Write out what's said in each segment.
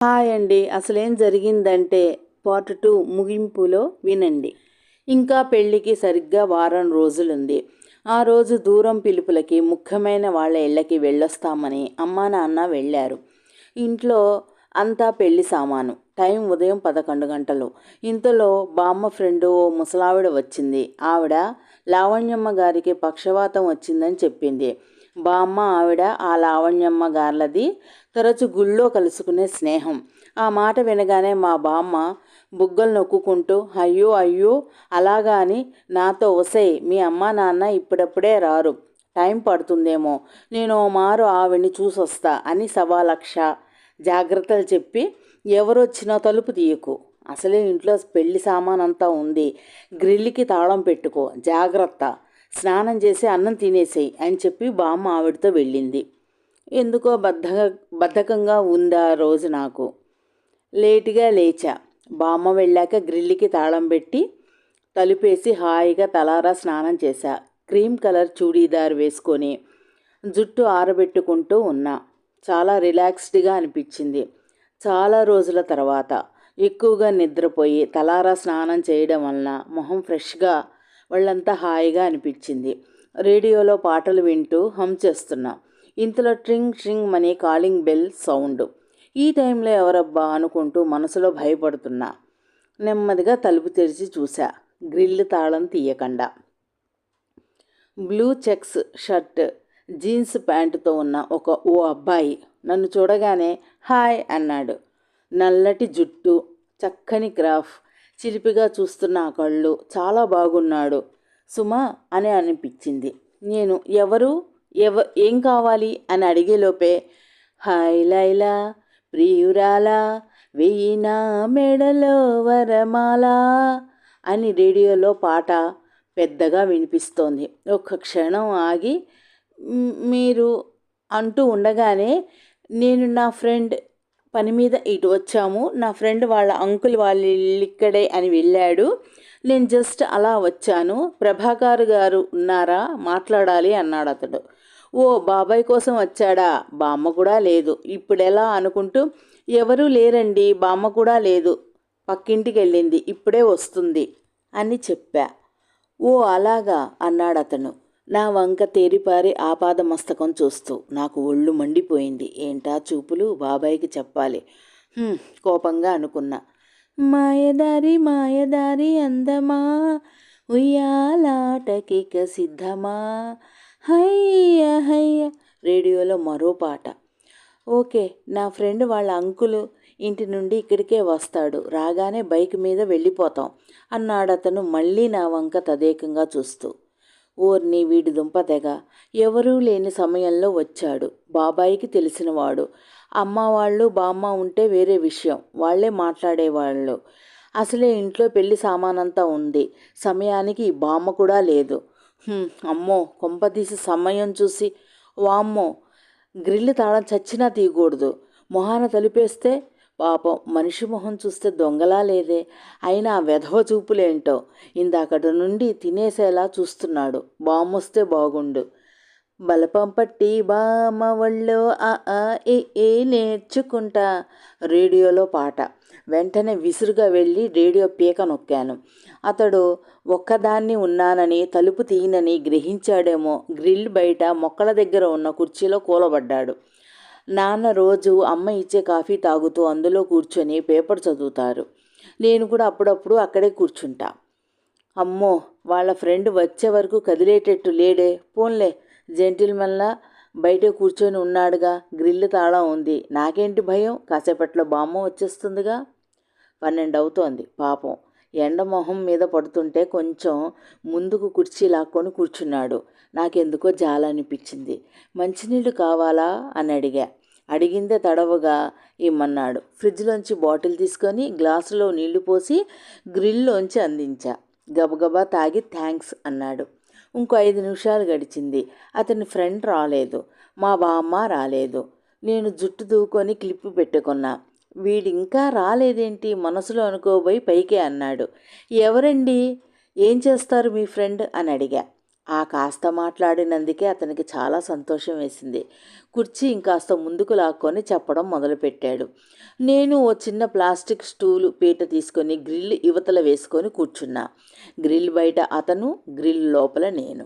Hi అండి. అసలేం జరిగిందంటే పార్ట్ 2 ముగింపులో వినండి. ఇంకా పెళ్ళికి సరిగ్గా వారం రోజులుంది. ఆ రోజు దూరం పిలుపులకి ముఖ్యమైన వాళ్ళ ఇళ్ళకి వెళ్ళొస్తామని అమ్మా నాన్న వెళ్ళారు. ఇంట్లో అంతా పెళ్లి సామాను. టైం ఉదయం 11 గంటలు. ఇంతలో బామ్మ ఫ్రెండు ఓ ముసలావిడ వచ్చింది. ఆవిడ లావణ్యమ్మ గారికి పక్షవాతం వచ్చిందని చెప్పింది. బామ్మ ఆవిడ ఆ లావణ్యమ్మ గార్లది తరచు గుళ్ళో కలుసుకునే స్నేహం. ఆ మాట వినగానే మా బామ్మ బుగ్గలు నొక్కుంటూ అయ్యో అయ్యో అలాగా అని నాతో ఒసేయ్ మీ అమ్మా నాన్న ఇప్పుడప్పుడే రారు, టైం పడుతుందేమో, నేను ఓ మారు ఆవిడ్ని చూసొస్తా అని సవాలక్ష జాగ్రత్తలు చెప్పి ఎవరొచ్చినా తలుపు తీయకు, అసలే ఇంట్లో పెళ్లి సామానంతా ఉంది, గ్రిల్కి తాళం పెట్టుకో, జాగ్రత్త, స్నానం చేసి అన్నం తినేసేయి అని చెప్పి బామ్మ ఆవిడతో వెళ్ళింది. ఎందుకో బద్ధకంగా ఉంది ఆ రోజు నాకు. లేటుగా లేచా. బామ్మ వెళ్ళాక గ్రిల్కి తాళం పెట్టి తలుపేసి హాయిగా తలారా స్నానం చేశా. క్రీమ్ కలర్ చూడీదార్ వేసుకొని జుట్టు ఆరబెట్టుకుంటూ ఉన్నా. చాలా రిలాక్స్డ్గా అనిపించింది. చాలా రోజుల తర్వాత ఎక్కువగా నిద్రపోయి తలారా స్నానం చేయడం వలన మొహం ఫ్రెష్గా, వాళ్ళంతా హాయిగా అనిపించింది. రేడియోలో పాటలు వింటూ హమ్ చేస్తున్నా. ఇంతలో ట్రింగ్ ట్రింగ్ మనీ కాలింగ్ బెల్ సౌండ్. ఈ టైంలో ఎవరబ్బా అనుకుంటూ మనసులో భయపడుతున్నా. నెమ్మదిగా తలుపు తెరిచి చూశా. గ్రిల్ తాళం తీయకుండా బ్లూ చెక్స్ షర్ట్, జీన్స్ ప్యాంటుతో ఉన్న ఓ అబ్బాయి నన్ను చూడగానే హాయ్ అన్నాడు. నల్లటి జుట్టు, చక్కని క్రాఫ్, చిలిపిగా చూస్తున్న ఆ కళ్ళు, చాలా బాగున్నాడు. సుమా అని అనిపించింది. నేను ఏం కావాలి అని అడిగేలోపే హాయ్ లైలా ప్రియురాలా వెయ్యినా మెడలో వరమాల అని రేడియోలో పాట పెద్దగా వినిపిస్తోంది. ఒక్క క్షణం ఆగి మీరు అంటూ ఉండగానే నేను నా ఫ్రెండ్ పని మీద ఇటు వచ్చాము, నా ఫ్రెండ్ వాళ్ళ అంకుల్ వాళ్ళ ఇక్కడే అని వెళ్ళాడు, నేను జస్ట్ అలా వచ్చాను, ప్రభాకర్ గారు ఉన్నారా, మాట్లాడాలి అన్నాడు అతడు. ఓ బాబాయ్ కోసం వచ్చాడా, బామ్మ కూడా లేదు, ఇప్పుడెలా అనుకుంటూ ఎవరూ లేరండి, బామ్మ కూడా లేదు, పక్కింటికి వెళ్ళింది, ఇప్పుడే వస్తుంది అని చెప్పా. ఓ అలాగా అన్నాడతను నా వంక తేరిపారి ఆపాదమస్తకం చూస్తూ. నాకు ఒళ్ళు మండిపోయింది. ఏంటా చూపులు, బాబాయికి చెప్పాలి కోపంగా అనుకున్నా. మాయదారి మాయదారి అందమా ఉయ్యాలాటకిక సిద్ధమా హయ్య హయ్య. రేడియోలో మరో పాట. ఓకే, నా ఫ్రెండ్ వాళ్ళ అంకులు ఇంటి నుండి ఇక్కడికే వస్తాడు, రాగానే బైక్ మీద వెళ్ళిపోతాం అన్నాడతను మళ్ళీ నా వంక తదేకంగా చూస్తూ. ఓర్ని వీడి దుంపదెగ, ఎవరూ లేని సమయంలో వచ్చాడు. బాబాయికి తెలిసినవాడు. అమ్మ వాళ్ళు బామ్మ ఉంటే వేరే విషయం, వాళ్లే మాట్లాడేవాళ్ళు. అసలే ఇంట్లో పెళ్లి సామానంతా ఉంది, సమయానికి ఈ బామ్మ కూడా లేదు. అమ్మో, కొంపదీసి సమయం చూసి వామ్మో, గ్రిల్ తాళం చచ్చినా తీయకూడదు, మొహాన తలుపేస్తే పాపం మనిషి మొహం చూస్తే దొంగలా లేదే, అయినా ఆ వెధవ చూపులేంటో, ఇందాకటి నుండి తినేసేలా చూస్తున్నాడు, బామ్మొస్తే బాగుండు. బలపంపట్టి బామ్మ ఒళ్ళో ఏ నేర్చుకుంటా. రేడియోలో పాట. వెంటనే విసురుగా వెళ్ళి రేడియో పీక నొక్కాను. అతడు ఒక్కదాన్ని ఉన్నానని, తలుపు తీయనని గ్రహించాడేమో, గ్రిల్ బయట మొక్కల దగ్గర ఉన్న కుర్చీలో కూలబడ్డాడు. నాన్న రోజు అమ్మ ఇచ్చే కాఫీ తాగుతూ అందులో కూర్చొని పేపర్ చదువుతారు. నేను కూడా అప్పుడప్పుడు అక్కడే కూర్చుంటా. అమ్మో, వాళ్ళ ఫ్రెండ్ వచ్చే వరకు కదిలేటట్టు లేడే. పోన్లే, జెంటిల్మెన్లా బయట కూర్చొని ఉన్నాడుగా, గ్రిల్ తాళం ఉంది, నాకేంటి భయం, కాసేపట్లో బామ్మ వచ్చేస్తుందిగా. 12 అవుతోంది. పాపం ఎండ మొహం మీద పడుతుంటే కొంచెం ముందుకు కుర్చీ లాక్కొని కూర్చున్నాడు. నాకెందుకో జాలనిపించింది. మంచినీళ్ళు కావాలా అని అడిగా. అడిగిందే తడవుగా ఇమ్మన్నాడు. ఫ్రిడ్జ్లోంచి బాటిల్ తీసుకొని గ్లాసులో నీళ్లు పోసి గ్రిల్లోంచి అందించా. గబగబా తాగి థ్యాంక్స్ అన్నాడు. ఇంకో 5 నిమిషాలు గడిచింది. అతని ఫ్రెండ్ రాలేదు, మా బామ్మ రాలేదు. నేను జుట్టు దూకొని క్లిప్పు పెట్టుకున్నా. వీడింకా రాలేదేంటి మనసులో అనుకోబోయి పైకే అన్నాడు. ఎవరండి, ఏం చేస్తారు మీ ఫ్రెండ్ అని అడిగా. ఆ కాస్త మాట్లాడినందుకే అతనికి చాలా సంతోషం వేసింది. కుర్చీ ఇంకాస్త ముందుకు లాక్కొని చెప్పడం మొదలుపెట్టాడు. నేను ఓ చిన్న ప్లాస్టిక్ స్టూలు పీట తీసుకొని గ్రిల్ ఇవతల వేసుకొని కూర్చున్నా. గ్రిల్ బయట అతను, గ్రిల్ లోపల నేను.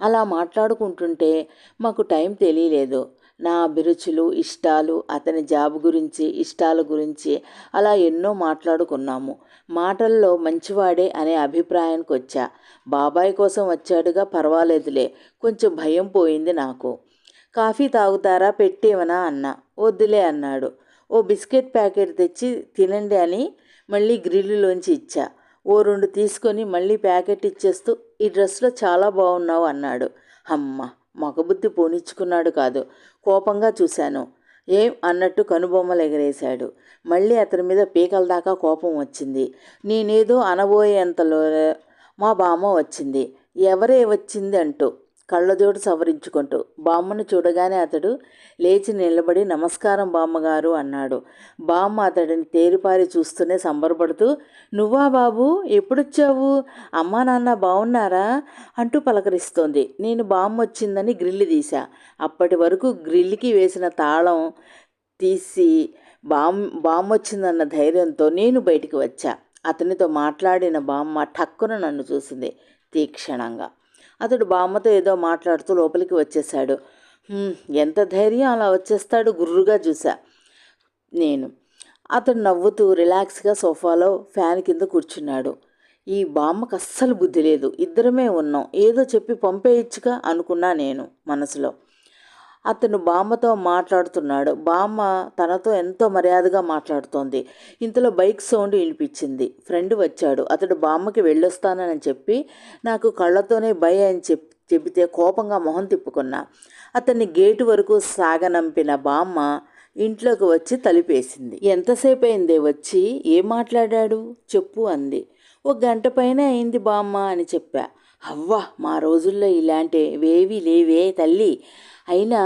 అలా మాట్లాడుకుంటుంటే మాకు టైం తెలియలేదు. నా అభిరుచులు, ఇష్టాలు, అతని జాబ్ గురించి, ఇష్టాల గురించి అలా ఎన్నో మాట్లాడుకున్నాము. మాటల్లో మంచివాడే అనే అభిప్రాయానికి వచ్చా. బాబాయ్ కోసం వచ్చాడుగా, పర్వాలేదులే. కొంచెం భయం పోయింది నాకు. కాఫీ తాగుతారా, పెట్టేవనా అన్నా. వద్దులే అన్నాడు. ఓ బిస్కెట్ ప్యాకెట్ తెచ్చి తినండి అని మళ్ళీ గ్రిల్లులోంచి ఇచ్చా. ఓ 2 తీసుకొని మళ్ళీ ప్యాకెట్ ఇచ్చేస్తూ ఈ డ్రెస్లో చాలా బాగున్నావు అన్నాడు. అమ్మ, మగబుద్ధి పోనిచ్చుకున్నాడు కాదు. కోపంగా చూశాను. ఏం అన్నట్టు కనుబొమ్మలు ఎగరేశాడు. మళ్ళీ అతని మీద పీకల దాకా కోపం వచ్చింది. నేనేదో అనబోయేంతలో మా బామ్మ వచ్చింది. ఎవరే వచ్చింది అంటూ కళ్ళజోడు సవరించుకుంటూ. బామ్మను చూడగానే అతడు లేచి నిలబడి నమస్కారం బామ్మగారు అన్నాడు. బామ్మ అతడిని తేరిపారి చూస్తూనే సంబరపడుతూ, నువ్వా బాబు, ఎప్పుడొచ్చావు, అమ్మా నాన్న బాగున్నారా అంటూ పలకరిస్తోంది. నేను బామ్మ వచ్చిందని గ్రిల్లు తీశా. అప్పటి వరకు గ్రిల్కి వేసిన తాళం తీసి బామ్మ వచ్చిందన్న ధైర్యంతో నేను బయటికి వచ్చా. అతనితో మాట్లాడిన బామ్మ ఠక్కున నన్ను చూసింది తీక్షణంగా. అతడు బామ్మతో ఏదో మాట్లాడుతూ లోపలికి వచ్చేశాడు. ఎంత ధైర్యం అలా వచ్చేస్తాడు, గుర్రుగా చూసా నేను. అతడు నవ్వుతూ రిలాక్స్గా సోఫాలో ఫ్యాన్ కింద కూర్చున్నాడు. ఈ బామ్మకు అస్సలు బుద్ధి లేదు, ఇద్దరమే ఉన్నాం, ఏదో చెప్పి పంపేయచ్చుగా అనుకున్నా నేను మనసులో. అతను బామ్మతో మాట్లాడుతున్నాడు. బామ్మ తనతో ఎంతో మర్యాదగా మాట్లాడుతోంది. ఇంతలో బైక్ సౌండ్ వినిపించింది. ఫ్రెండ్ వచ్చాడు. అతడు బామ్మకి వెళ్ళొస్తానని చెప్పి నాకు కళ్ళతోనే బై అని చెబితే కోపంగా మొహం తిప్పుకున్నా. అతన్ని గేటు వరకు సాగనంపిన బామ్మ ఇంట్లోకి వచ్చి తలుపేసింది. ఎంతసేపు అయిందే వచ్చి, ఏం మాట్లాడాడు చెప్పు అంది. 1 గంట పైనే అయింది బామ్మ అని చెప్పా. అవ్వ, మా రోజుల్లో ఇలాంటివేవీ లేవే తల్లి. అయినా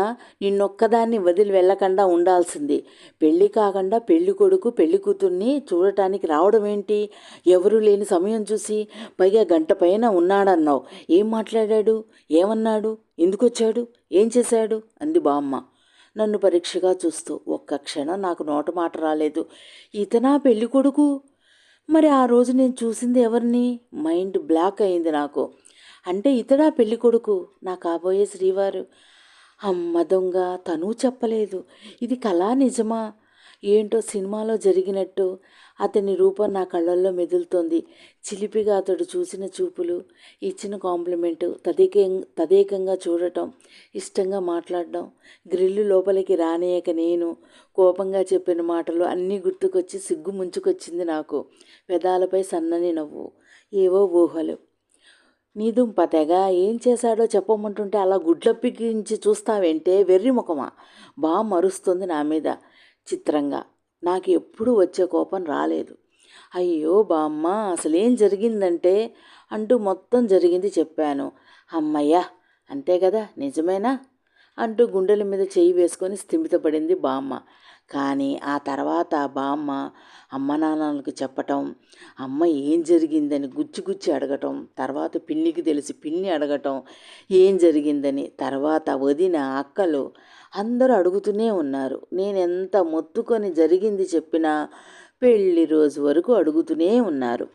నిన్నొక్కదాన్ని వదిలి వెళ్ళకుండా ఉండాల్సింది. పెళ్ళి కాకుండా పెళ్ళి కొడుకు పెళ్ళి కూతుర్ని చూడటానికి రావడం ఏంటి, ఎవరూ లేని సమయం చూసి, పైగా 1 గంట పైన ఉన్నాడన్నావు. ఏం మాట్లాడాడు, ఏమన్నాడు, ఎందుకొచ్చాడు, ఏం చేశాడు అంది బామ్మ నన్ను పరీక్షగా చూస్తూ. ఒక్క క్షణం నాకు నోట మాట రాలేదు. ఇతనా పెళ్ళి కొడుకు? మరి ఆ రోజు నేను చూసింది ఎవరిని? మైండ్ బ్లాక్ అయింది నాకు. అంటే ఇతడా పెళ్ళి కొడుకు, నా కాబోయే శ్రీవారు? అమ్మ దొంగ, తను చెప్పలేదు. ఇది కళా నిజమా ఏంటో సినిమాలో జరిగినట్టు అతని రూపం నా కళ్ళల్లో మెదులుతోంది. చిలిపిగా అతడు చూసిన చూపులు, ఇచ్చిన కాంప్లిమెంటు, తదేకంగా చూడటం, ఇష్టంగా మాట్లాడడం, గ్రిల్లు లోపలికి రానియక నేను కోపంగా చెప్పిన మాటలు అన్నీ గుర్తుకొచ్చి సిగ్గు ముంచుకొచ్చింది నాకు. పెదాలపై సన్నని నవ్వు, ఏవో ఊహలు. నీ దుంప తెగ, ఏం చేశాడో చెప్పమంటుంటే అలా గుడ్లప్పికించి చూస్తావేంటే, వెర్రి ముఖమా? బాగా మరుస్తుంది నా మీద చిత్రంగా. నాకు ఎప్పుడూ వచ్చే కోపం రాలేదు. అయ్యో బామ్మ, అసలేం జరిగిందంటే అంటూ మొత్తం జరిగింది చెప్పాను. అమ్మయ్యా, అంతే కదా, నిజమేనా అంటూ గుండెల మీద చేయి వేసుకొని స్థిమితపడింది బామ్మ. కానీ ఆ తర్వాత బామ్మ అమ్మ నాన్నలకు చెప్పటం, అమ్మ ఏం జరిగిందని గుచ్చి అడగటం, తర్వాత పిన్నికి తెలిసి పిన్ని అడగటం ఏం జరిగిందని, తర్వాత వదిన, అక్కలు అందరూ అడుగుతూనే ఉన్నారు. నేనెంత మొత్తుకొని జరిగింది చెప్పినా పెళ్లి రోజు వరకు అడుగుతూనే ఉన్నారు.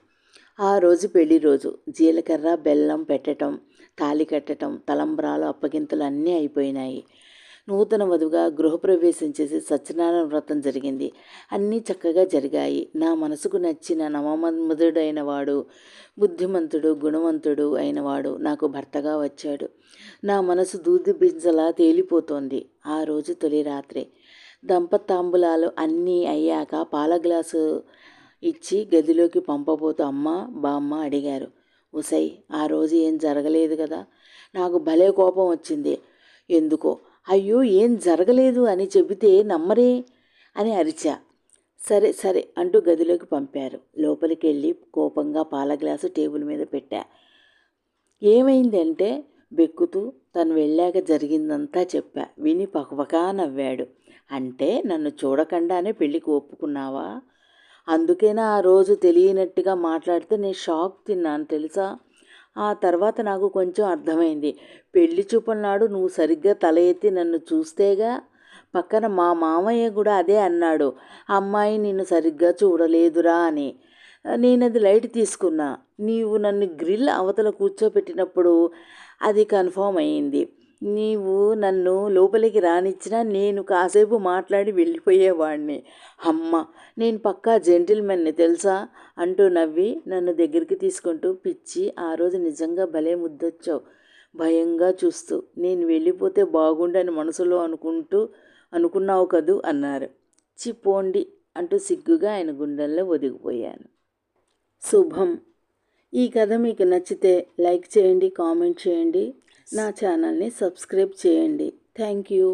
ఆ రోజు పెళ్లి రోజు. జీలకర్ర బెల్లం పెట్టడం, తాళి కట్టడం, తలంబ్రాలు, అప్పగింతలు అన్నీ అయిపోయినాయి. నూతన వధువుగా గృహప్రవేశం చేసి సత్యనారాయణ వ్రతం జరిగింది. అన్నీ చక్కగా జరిగాయి. నా మనసుకు నచ్చిన నవమన్మధుడైన వాడు, బుద్ధిమంతుడు, గుణవంతుడు అయినవాడు నాకు భర్తగా వచ్చాడు. నా మనసు దూది బింజలా తేలిపోతోంది. ఆ రోజు తొలి రాత్రి. దంపతాంబులాలు అన్నీ అయ్యాక పాల గ్లాసు ఇచ్చి గదిలోకి పంపబోతూ అమ్మ, బామ్మ అడిగారు. ఉసై, ఆ రోజు ఏం జరగలేదు కదా? నాకు భలే కోపం వచ్చింది ఎందుకో. అయ్యో, ఏం జరగలేదు అని చెబితే నమ్మరే అని అరిచా. సరే సరే అంటూ గదిలోకి పంపారు. లోపలికి వెళ్ళి కోపంగా పాల గ్లాసు టేబుల్ మీద పెట్టా. ఏమైందంటే బెక్కుతూ తను వెళ్ళాక జరిగిందంతా చెప్పా. విని పకపకా నవ్వాడు. అంటే నన్ను చూడకుండానే పెళ్ళికి ఒప్పుకున్నావా? అందుకేనా ఆ రోజు తెలియనట్టుగా మాట్లాడితే నేను షాక్ తిన్నాను తెలుసా? ఆ తర్వాత నాకు కొంచెం అర్థమైంది. పెళ్లి చూపుల నాడు నువ్వు సరిగ్గా తల ఎత్తి నన్ను చూస్తేగా. పక్కన మా మామయ్య కూడా అదే అన్నాడు. అమ్మాయి నిన్ను సరిగ్గా చూడలేదురా అని. నేనది లైట్ తీసుకున్నా. నీవు నన్ను గ్రిల్ అవతల కూర్చోపెట్టినప్పుడు అది కన్ఫర్మ్ అయింది. నీవు నన్ను లోపలికి రానిచ్చినా నేను కాసేపు మాట్లాడి వెళ్ళిపోయేవాడిని. అమ్మ, నేను పక్కా జెంటిల్మెన్ని తెలుసా అంటూ నవ్వి నన్ను దగ్గరికి తీసుకుంటూ, పిచ్చి, ఆ రోజు నిజంగా భలే ముద్దొచ్చావు, భయంగా చూస్తూ. నేను వెళ్ళిపోతే బాగుండని మనసులో అనుకున్నావు కదూ అన్నారు. పోండి అంటూ సిగ్గుగా ఆయన గుండెల్లో ఒదిగిపోయాను. శుభం. ఈ కథ మీకు నచ్చితే లైక్ చేయండి, కామెంట్ చేయండి, నా ఛానల్ని సబ్స్క్రైబ్ చేయండి. Thank you.